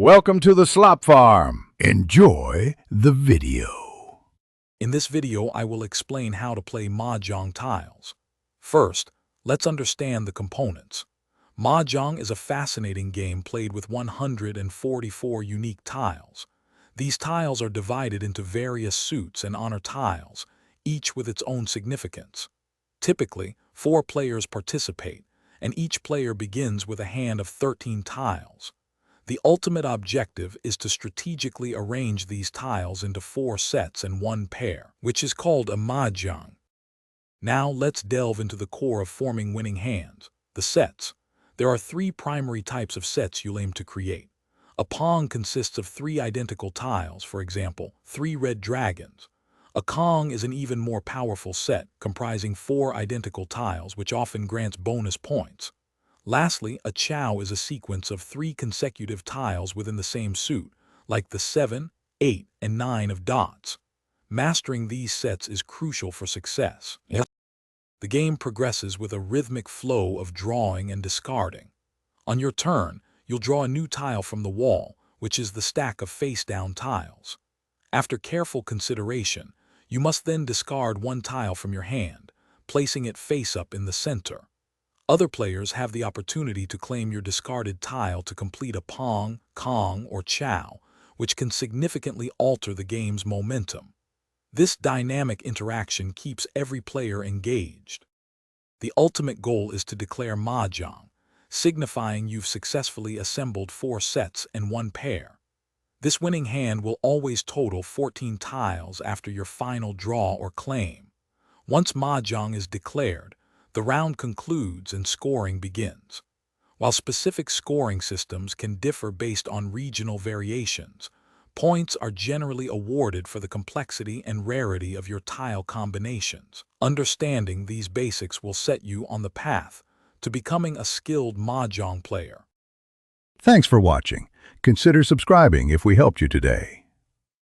Welcome to the Slop Farm. Enjoy the video. In this video, I will explain how to play Mahjong tiles. First, let's understand the components. Mahjong is a fascinating game played with 144 unique tiles. These tiles are divided into various suits and honor tiles, each with its own significance. Typically, 4 players participate, and each player begins with a hand of 13 tiles. The ultimate objective is to strategically arrange these tiles into 4 sets and 1 pair, which is called a mahjong. Now let's delve into the core of forming winning hands, the sets. There are 3 primary types of sets you'll aim to create. A pong consists of 3 identical tiles, for example, 3 red dragons. A kong is an even more powerful set, comprising 4 identical tiles, which often grants bonus points. Lastly, a chow is a sequence of 3 consecutive tiles within the same suit, like the 7, 8, and 9 of dots. Mastering these sets is crucial for success. The game progresses with a rhythmic flow of drawing and discarding. On your turn, you'll draw a new tile from the wall, which is the stack of face-down tiles. After careful consideration, you must then discard 1 tile from your hand, placing it face-up in the center. Other players have the opportunity to claim your discarded tile to complete a pong, kong, or chow, which can significantly alter the game's momentum. This dynamic interaction keeps every player engaged. The ultimate goal is to declare mahjong, signifying you've successfully assembled 4 sets and 1 pair. This winning hand will always total 14 tiles after your final draw or claim. Once mahjong is declared, the round concludes and scoring begins. While specific scoring systems can differ based on regional variations, points are generally awarded for the complexity and rarity of your tile combinations. Understanding these basics will set you on the path to becoming a skilled mahjong player. Thanks for watching. Consider subscribing if we helped you today.